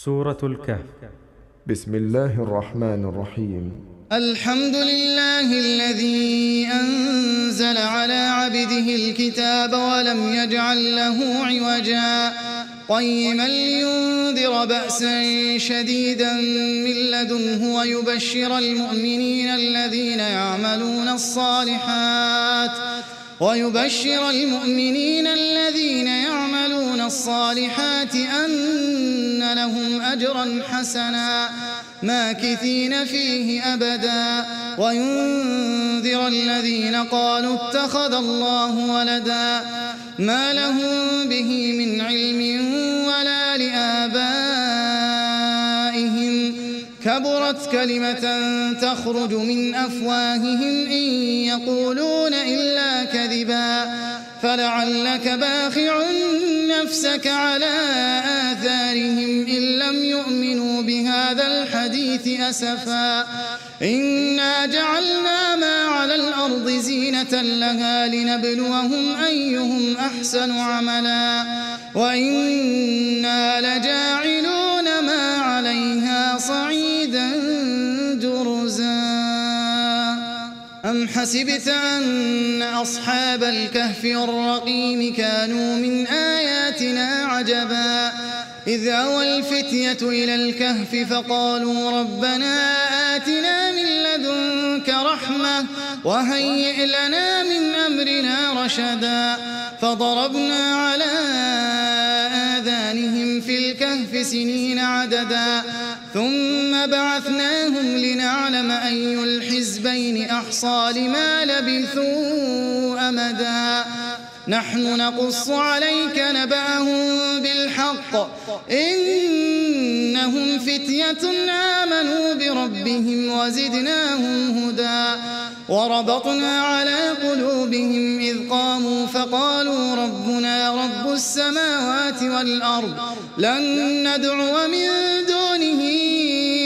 سورة الكهف. بسم الله الرحمن الرحيم. الحمد لله الذي أنزل على عبده الكتاب ولم يجعل له عوجا قيما لينذر بأسا شديدا من لدنه ويبشر المؤمنين الذين يعملون الصالحات أن لهم أجرا حسنا ماكثين فيه أبدا وينذر الذين قالوا اتخذ الله ولدا ما لهم به من علم ولا لآبائهم كبرت كلمة تخرج من أفواههم إن يقولون إلا كذبا فلعلك باخع نفسك على آثارهم إن لم يؤمنوا بهذا الحديث أسفا إنا جعلنا ما على الأرض زينة لها لنبلوهم أيهم أحسن عملا وإنا لجاعلون ما عليها صعيدا جرزا أم حسبت أن أصحاب الكهف والرقيم كانوا من آياتنا عجبا إذ أوى الفتية إلى الكهف فقالوا ربنا آتنا من لدنك رحمة وهيئ لنا من أمرنا رشدا فضربنا على آذانهم في الكهف سنين عددا ثم بعثناهم لنعلم أي الحزبين أحصى لما لبثوا أمدا نحن نقص عليك نبأهم بالحق إنهم فتية آمنوا بربهم وزدناهم هدى وربطنا على قلوبهم إذ قاموا فقالوا ربنا رب السماوات والأرض لن ندعو من دونه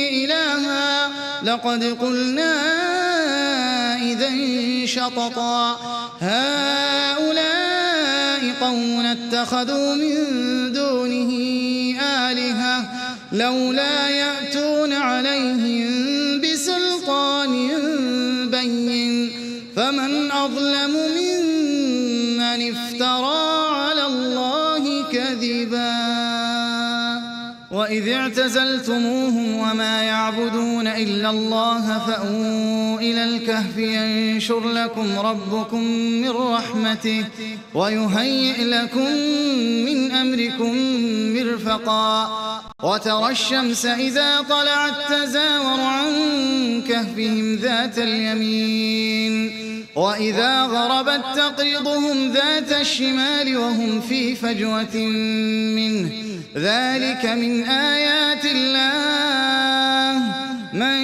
إلها لقد قلنا إذا شططا هؤلاء قوم اتخذوا من دونه آلهة لولا يأتون عليهم بسلطان بين فمن أظلم ممن افترى على الله كذبا وإذ اعتزلتموهم وما يعبدون إلا الله فأووا إلى الكهف ينشر لكم ربكم من رحمته ويهيئ لكم من أمركم مرفقا وترى الشمس إذا طلعت تزاور عن كهفهم ذات اليمين وإذا غربت تقرضهم ذات الشمال وهم في فجوة منه ذلك من آيات الله من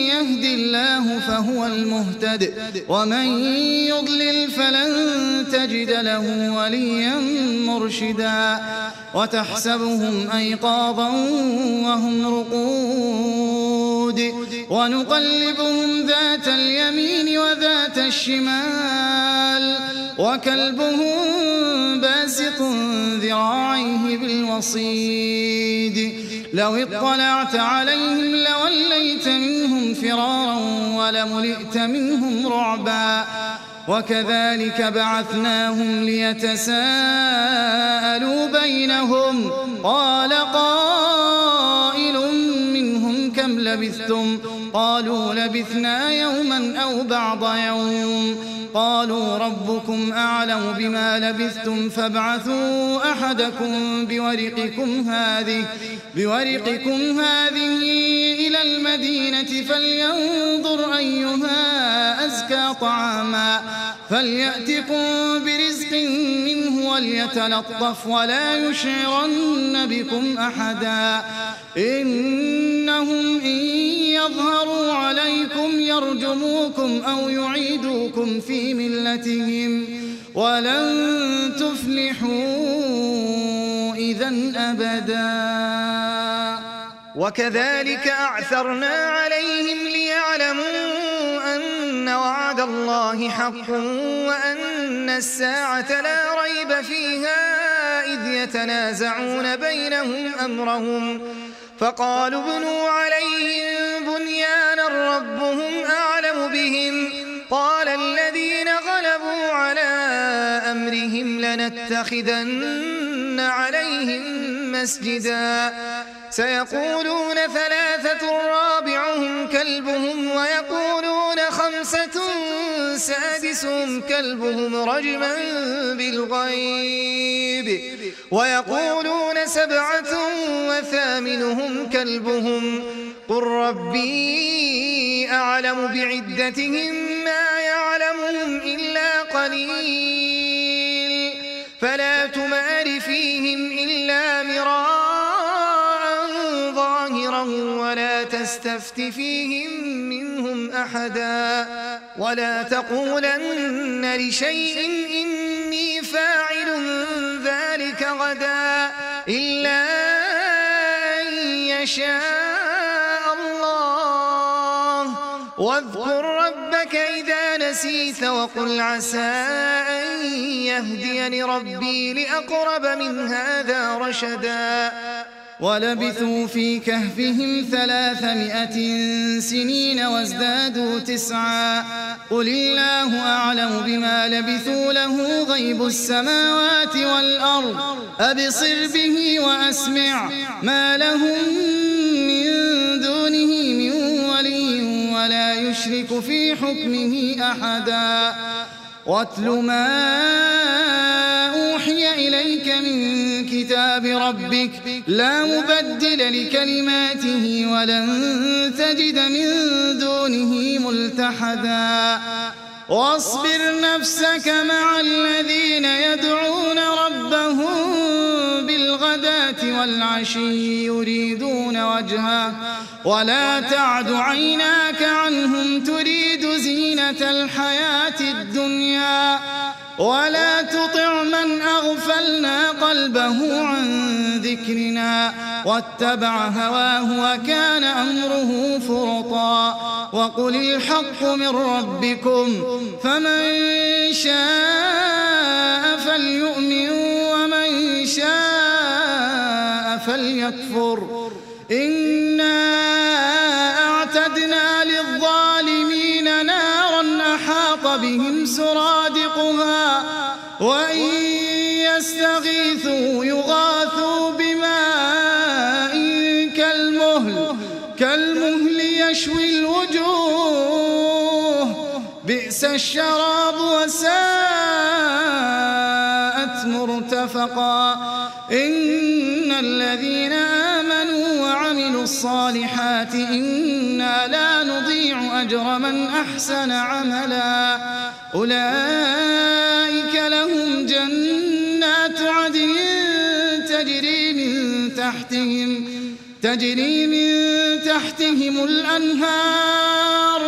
يهد الله فهو المهتد ومن يضلل فلن تجد له وليا مرشدا وتحسبهم أيقاظا وهم رقود ونقلبهم ذات اليمين وذات الشمال وكلبهم باسط ذراعيه بالوصيد لو اطلعت عليهم لوليت منهم فرارا ولملئت منهم رعبا وكذلك بعثناهم ليتساءلوا بينهم قال قائل منهم كم لبثتم قالوا لبثنا يوما أو بعض يوم قالوا ربكم أعلم بما لبثتم فابعثوا أحدكم بورقكم هذه إلى المدينة فلينظر أيها أزكى طعاما فليأتكم برزق منه وليتلطف ولا يشعرن بكم أحدا إنهم إن يظهروا عليكم يرجموكم أو يعيدوكم في ملتهم ولن تفلحوا إذن أبدا وكذلك أعثرنا عليهم ليعلموا أن وعد الله حق وأن الساعة لا ريب فيها إذ يتنازعون بينهم أمرهم فقالوا ابنوا عليهم بنيانا ربهم أعلم بهم قال الذين غلبوا على أمرهم لنتخذن عليهم مسجدا سيقولون 3 رابعهم كلبهم ويقولون 5 سادسهم كلبهم رجما بالغيب ويقولون 7 وثامنهم كلبهم قل ربي أعلم بعدتهم ما يعلمهم إلا قليل فلا تمار فيهم إلا مراء ظاهرا ولا تستفت فيهم منهم أحدا ولا تقولن لشيء إني فاعل ذلك غدا إلا أن يشاء الله واذكر ربك إذا نسيت وقل عسى أن يهديني ربي لأقرب من هذا رشدا ولبثوا في كهفهم 300 سنين وازدادوا 9 قل الله أعلم بما لبثوا له غيب السماوات والأرض أبصر به وأسمع ما لهم من دونه من ولي ولا يشرك في حكمه أحدا واتل ما أوحي إليك من كتاب ربك لا مبدل لكلماته ولن تجد من دونه ملتحدا واصبر نفسك مع الذين يدعون ربهم بالغداة والعشي يريدون وجهه ولا تعد عيناك عنهم تريد زينة الحياة الدنيا ولا تطع من أغفلنا قلبه عن ذكرنا واتبع هواه وكان أمره فرطا وقل الحق من ربكم فمن شاء فليؤمن ومن شاء فليكفر إنا أعتدنا للظالمين نارا أحاط بهم سرادقها وإن يستغيثوا يغاثوا بماء كالمهل يشوي الوجوه بئس الشراب وساءت مرتفقا إن الذين آمنوا وعملوا الصالحات إنا لا نضيع أجر من أحسن عملا أولئك لهم جنات عدن تجري من تحتهم الأنهار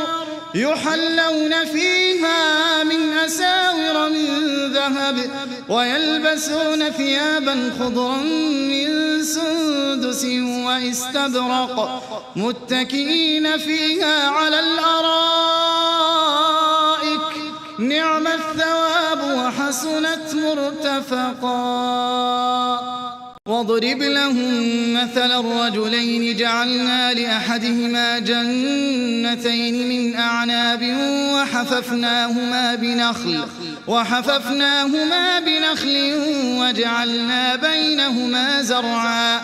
يحلون فيها من أساور من ذهب ويلبسون ثيابا خضرا من سندس واستبرق متكئين فيها على الأرائك نعم الثواب وحسنت مرتفقا واضرب لهم مثل الرجلين جعلنا لأحدهما جنتين من أعناب وحففناهما بنخل وجعلنا بينهما زرعا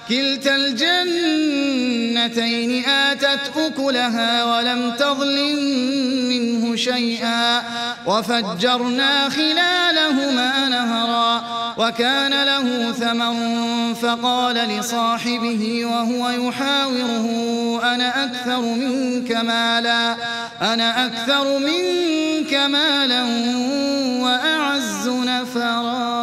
كلتا الجنتين آتت أكلها ولم تظلم منه شيئا وفجرنا خلالهما نهرا وكان له ثمر فقال لصاحبه وهو يحاوره أنا أكثر منك مالا وأعز نفرا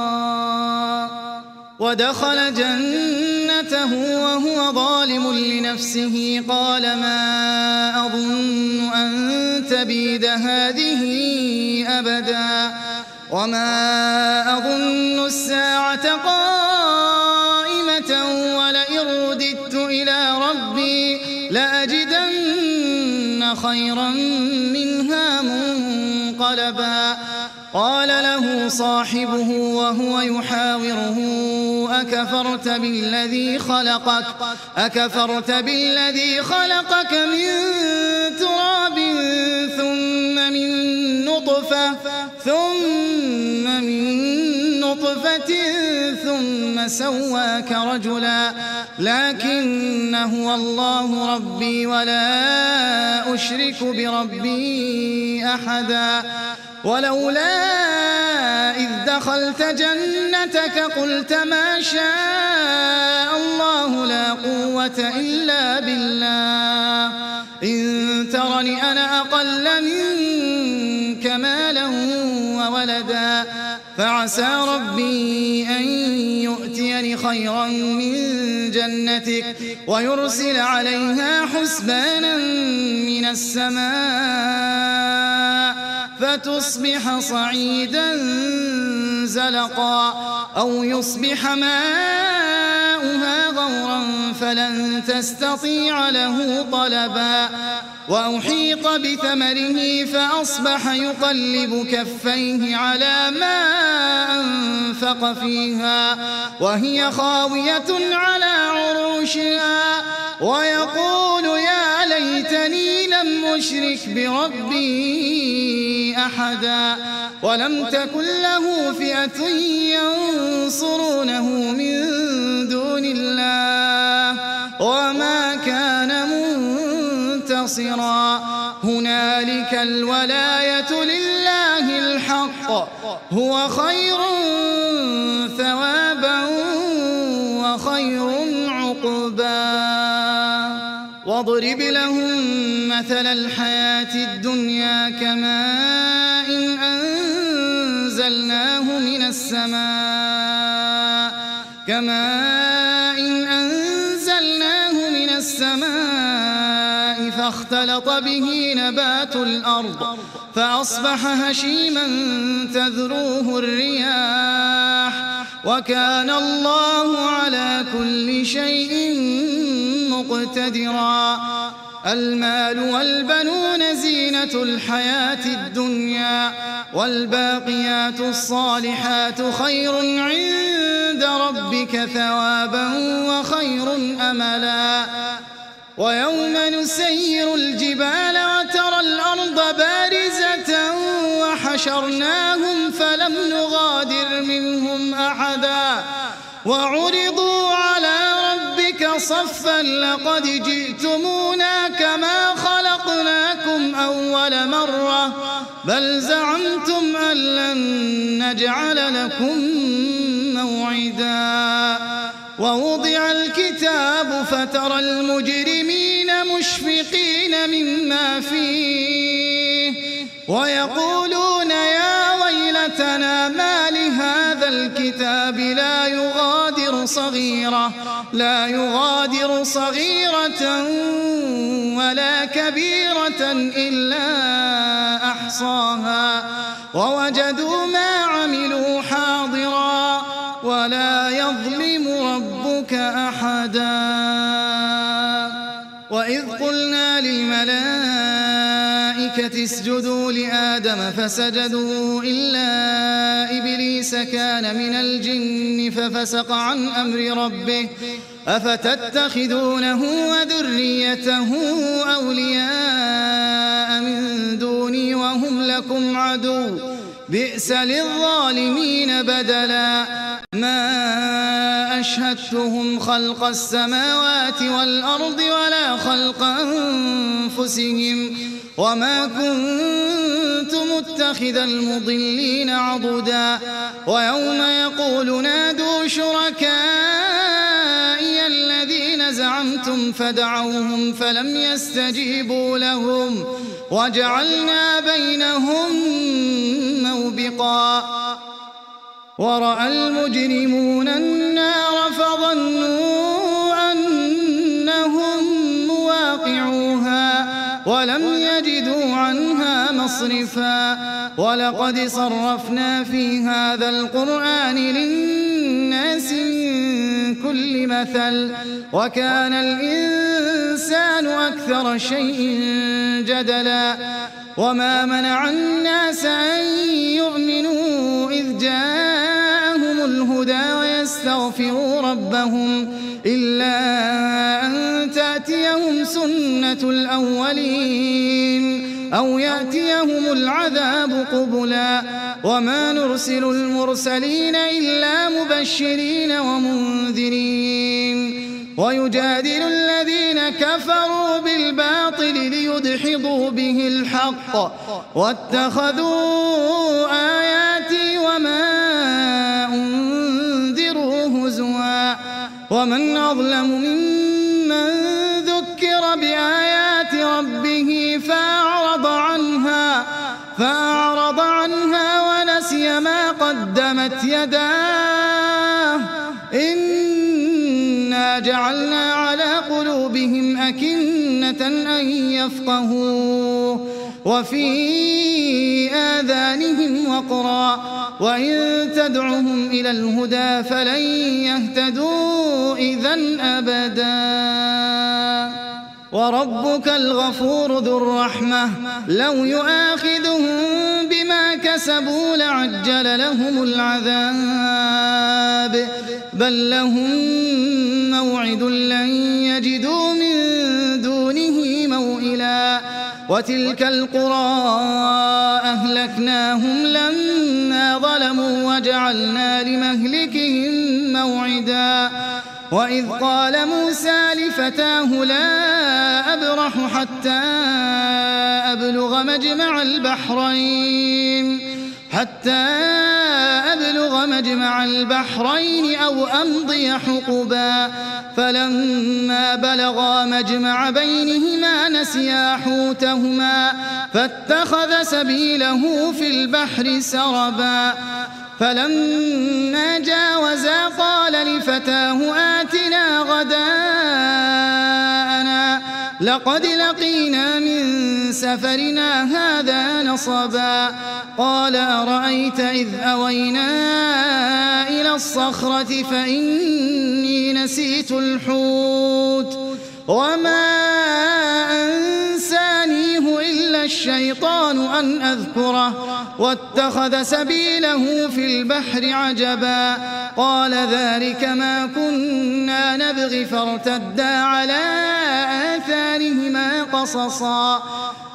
ودخل جنته وهو ظالم لنفسه قال ما أظن أن تبيد هذه أبدا وما أظن الساعة قائمة ولئن رددت إلى ربي لأجدن خيرا منها منقلبا قال له صاحبه وهو يحاوره أكفرت بالذي خلقك من تراب ثم من نطفة ثم سواك رجلا لكن هو الله ربي ولا أشرك بربي أحدا ولولا إذ دخلت جنتك قلت ما شاء الله لا قوة إلا بالله إن ترني أنا أقل منك مالا وولدا فعسى ربي أن يؤتيني خيرا من جنتك ويرسل عليها حسبانا من السماء فتصبح صعيدا زلقا أو يصبح ماؤها غورا فلن تستطيع له طلبا وأحيط بثمره فأصبح يقلب كفيه على ما أنفق فيها وهي خاوية على عروشها ويقول يا ليتني لم أشرك بربي أحدا ولم تكن له فئة ينصرونه من دون الله وما كان منتصرا هنالك الولاية لله الحق هو خير ثوابا وخير عقبا واضرب لهم مثل الحياة الدنيا كماء أنزلناه من السماء فاختلط به نبات الأرض فأصبح هشيما تذروه الرياح وكان الله على كل شيء مقتدرا المال والبنون زينة الحياة الدنيا والباقيات الصالحات خير عند ربك ثوابا وخير أملا ويوم نسير الجبال وترى الأرض بارزة وحشرناهم فلم نغادر منهم أحدا وعرضوا على ربك صفا لقد جئتمونا كما خلقناكم أول مرة بل زعمتم أن لن نجعل لكم موعدا ووضع الكتاب فترى المجرمين مشفقين مما فيه ويقولون يا ويلتنا ما لهذا الكتاب لا يغادر صغيرة ولا كبيرة إلا أحصاها ووجدوا ما عملوا حاضرا ولا يظلم ربك أحدا وإذ قلنا للملائكة اسجدوا لآدم فسجدوا إلا إبليس كان من الجن ففسق عن أمر ربه أفتتخذونه وذريته أولياء من دوني وهم لكم عدو بئس للظالمين بدلا ما أشهدتهم خلق السماوات والأرض ولا خلق أنفسهم وما كنت متخذ المضلين عضدا ويوم يقول نادوا شركائي الذين زعمتم فدعوهم فلم يستجيبوا لهم وجعلنا بينهم موبقا ورأى المجرمون النار فظنوا أنهم مواقعوها ولم يجدوا عنها مصرفا ولقد صرفنا في هذا القرآن للناس من كل مثل وكان الإنسان أكثر شيء جدلا وما منع الناس أن يؤمنوا إذ جاءهم الهدى ويستغفروا ربهم إلا أن تأتيهم سنة الأولين أو يأتيهم العذاب قبلا وما نرسل المرسلين إلا مبشرين ومنذرين ويجادل الذين كفروا بالباطل ليدحضوا به الحق واتخذوا آياتي وما أنذروا هزوا ومن أظلم ممن ذكر بآيات ربه فأعرض عنها ونسي ما قدمت يداه إنا جعلنا على قلوبهم أكنة أن يفقهوه وفي آذانهم وقرا وإن تدعهم إلى الهدى فلن يهتدوا إذن أبدا وربك الغفور ذو الرحمة لو يؤاخذهم بما كسبوا لعجل لهم العذاب بل لهم موعد لن يجدوا من دونه موئلا وتلك القرى أهلكناهم لما ظلموا وجعلنا لمهلكهم موعدا وإذ قال موسى لفتاه لا أبرح حتى أبلغ مجمع البحرين أو أمضي حقبا فلما بلغا مجمع بينهما نسيا حوتهما فاتخذ سبيله في البحر سربا فلما جاوزا قال لفتاه آتنا غداءنا لقد لقينا من سفرنا هذا نصبا قال أرأيت إذ أوينا إلى الصخرة فإني نسيت الحوت وما أنسانيه إلا الشيطان أن أذكره واتخذ سبيله في البحر عجبا قال ذلك ما كنا نبغي فارتدا على آثارهما قصصا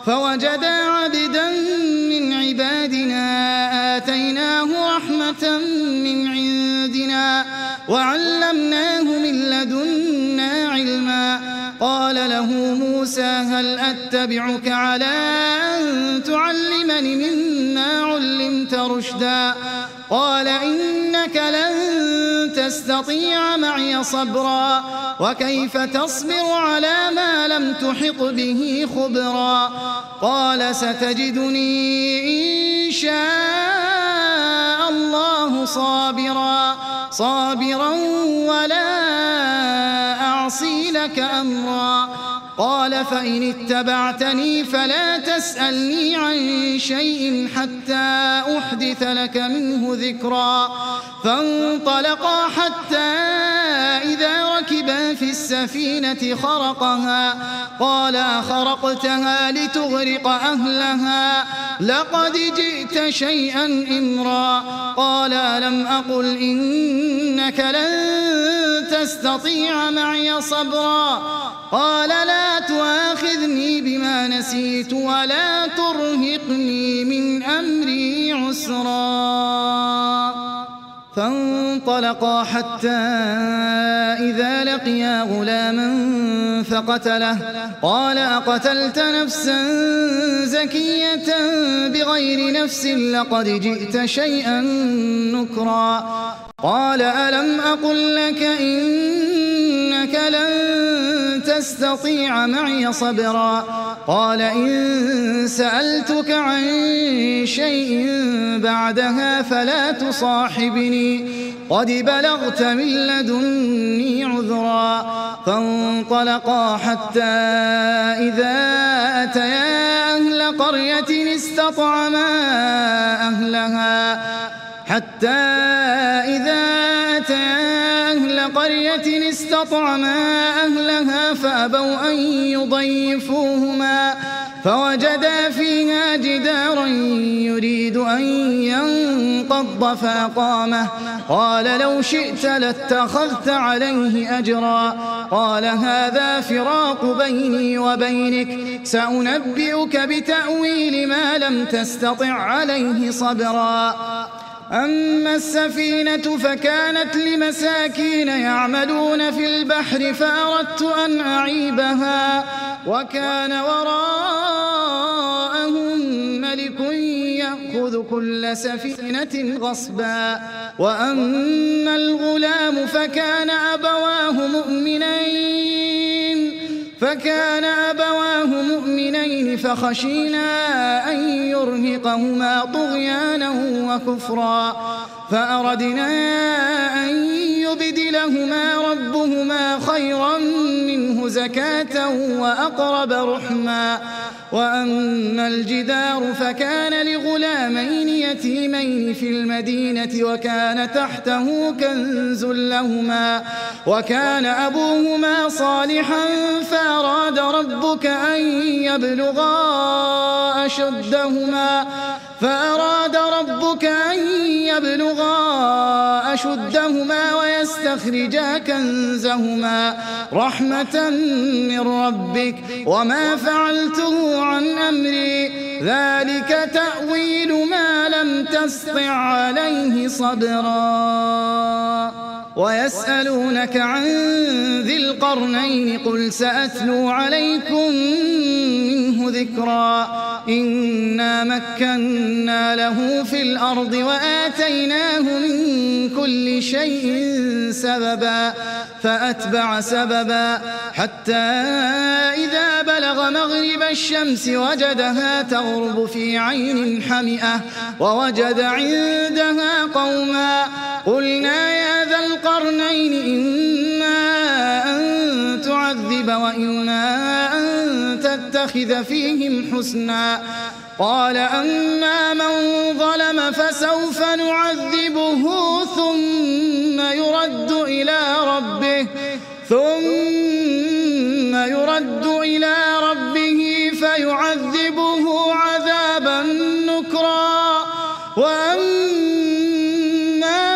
فوجدا عبدا من عبادنا آتيناه رحمة من عندنا وعلمناه من لدنا علما قال له موسى هل أتبعك على أن تعلمني مما علمت رشدا قال إنك لن تستطيع معي صبرا وكيف تصبر على ما لم تحط به خبرا قال ستجدني إن شاء الله صابرا ولا أعصي لك أمرا قال فإن اتبعتني فلا تسألني عن شيء حتى أحدث لك منه ذكرا فانطلقا حتى إذا ركبا في السفينة خرقها قال أخرقتها لتغرق أهلها لقد جئت شيئا إمرا قال ألم أقل إنك لن تستطيع معي صبرا قال لا تؤاخذني بما نسيت ولا ترهقني من أمري عسرا فانطلقا حتى إذا لقيا غلاما فقتله قال أقتلت نفسا زكية بغير نفس لقد جئت شيئا نكرا قال ألم أقل لك إنك لن تستطيع معي صبرا قال إن سألتك عن شيء بعدها فلا تصاحبني قد بلغت من لدني عذرا فانطلقا حتى إذا أتيا أهل قرية استطعما أهلها فأبوا أن فوجدا فيها جدارا يريد أن ينقض فأقامه قال لو شئت لاتخذت عليه أجرا قال هذا فراق بيني وبينك سأنبئك بتأويل ما لم تستطع عليه صبرا أما السفينة فكانت لمساكين يعملون في البحر فأردت أن أعيبها وكان وراءهم ملك يأخذ كل سفينة غصبا وأما الغلام فكان أبواه مؤمنين فخشينا أن يرهقهما طغيانا وكفرا فأردنا أن يبدلهما ربهما خيرا منه زكاة وأقرب رحما وأما الجدار فكان لغلامين يتيمين في المدينة وكان تحته كنز لهما وكان أبوهما صالحا فأراد ربك أن يبلغا أشدهما ويستخرجا كنزهما رحمة من ربك وما فعلته عن أمري ذلك تأويل ما لم تسطع عليه صبرا ويسألونك عن ذي القرنين قل سأتلو عليكم منه ذكرا إنا مكنا له في الأرض وآتيناه من كل شيء سببا فأتبع سببا حتى إذا بلغ مغرب الشمس وجدها تغرب في عين حمئة ووجد عندها قوما قلنا يا ذا القرنين إما أن تعذب وإما أن تتخذ فيهم حسنا قال أما من ظلم فسوف نعذبه ثم يرد إلى ربه فيعذبه عذابا نكرا وأما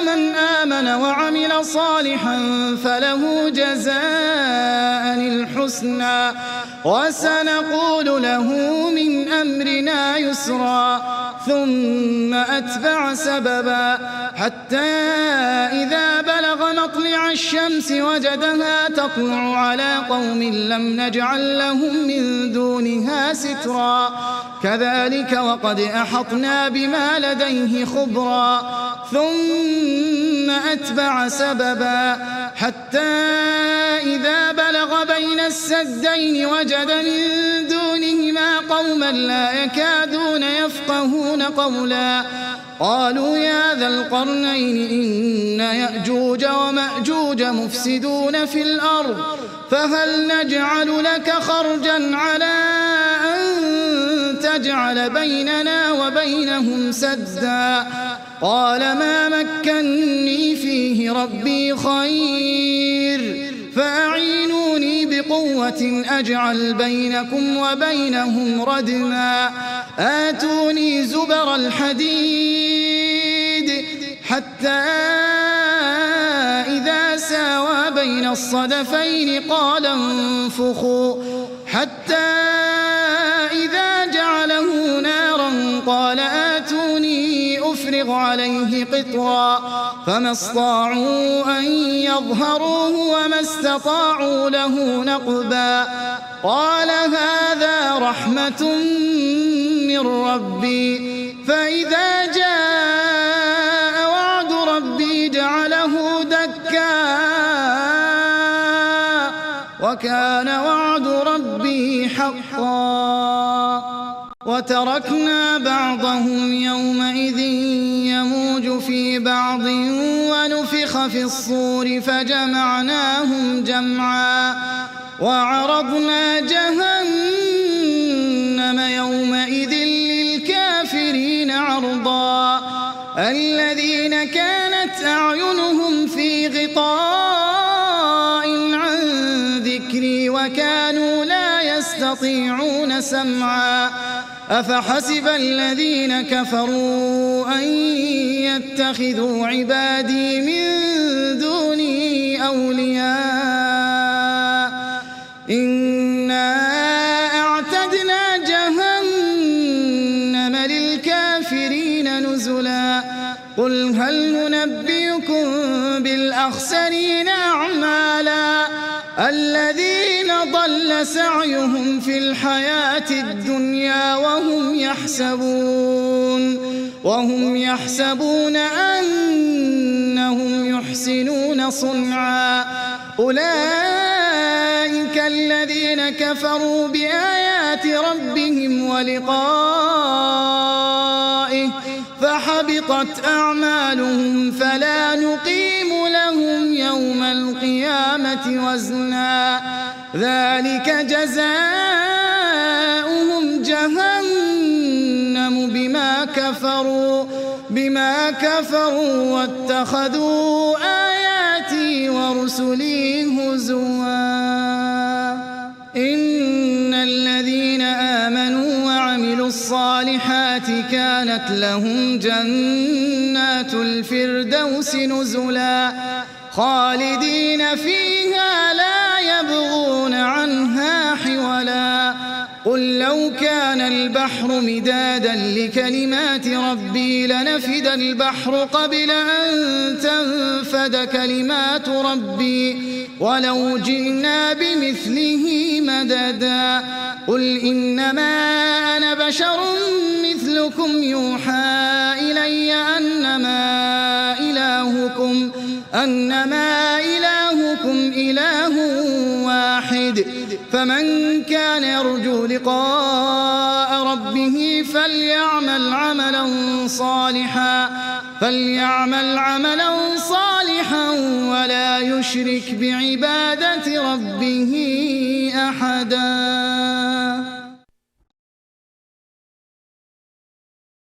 من آمن وعمل صالحا فله جزاء الحسنى وسنقول له من أمرنا يسرا ثم أتبع سببا حتى إذا بلغ مطلع الشمس وجدها تطلع على قوم لم نجعل لهم من دونها سترا كذلك وقد أحطنا بما لديه خبرا ثم أتبع سببا حتى إذا بلغ بين السدين وجد من دونهما قوما لا يكادون يفقهون قولا قالوا يا ذا القرنين إن يأجوج ومأجوج مفسدون في الأرض فهل نجعل لك خرجا على أن تجعل بيننا وبينهم سدا قال ما مكني فيه ربي خير فأعينوني بقوة أجعل بينكم وبينهم ردما آتوني زبر الحديد حتى إذا ساوى بين الصدفين قال انفخوا حتى إذا جعله نارا قال آتوني أفرغ عليه قطرا فما استطاعوا أن يظهروه وما استطاعوا له نقبا قال هذا رحمة من ربي فإذا جاء وعد ربي جعله دكا وكان وعد ربي حقا وتركنا بعضهم يومئذ يموج في بعض ونفخ في الصور فجمعناهم جمعا وعرضنا جهنم يومئذ للكافرين عرضا الذين كانت أعينهم في غطاء عن ذكري وكانوا لا يستطيعون يستطيعون سمعا أفحسب الذين كفروا أن يتخذوا عبادي من دوني أولياء إنا أعتدنا جهنم للكافرين نزلا قل هل ننبئكم بالأخسرين أعمالا الذين ضل سعيهم في الحياة الدنيا وهم يحسبون أنهم يحسنون صنعا أولئك الذين كفروا بآيات ربهم ولقائه فحبطت أعمالهم فلا نقيم لهم يوم القيامة وزنا ذلك جزاؤهم جهنم بما كفروا واتخذوا آياتي ورسلي هزوا إن الذين آمنوا وعملوا الصالحات كانت لهم جنات الفردوس نزلا خالدين فيها لا يبغون عنها حولا قل لو كان البحر مدادا لكلمات ربي لنفد البحر قبل أن تنفد كلمات ربي ولو جئنا بمثله مددا قل إنما أنا بشر مثلكم يوحى إلي أنما إلهكم إله واحد فمن كان يرجو لقاء ربه فليعمل عملا صالحا ولا يشرك بعبادة ربه أحدا.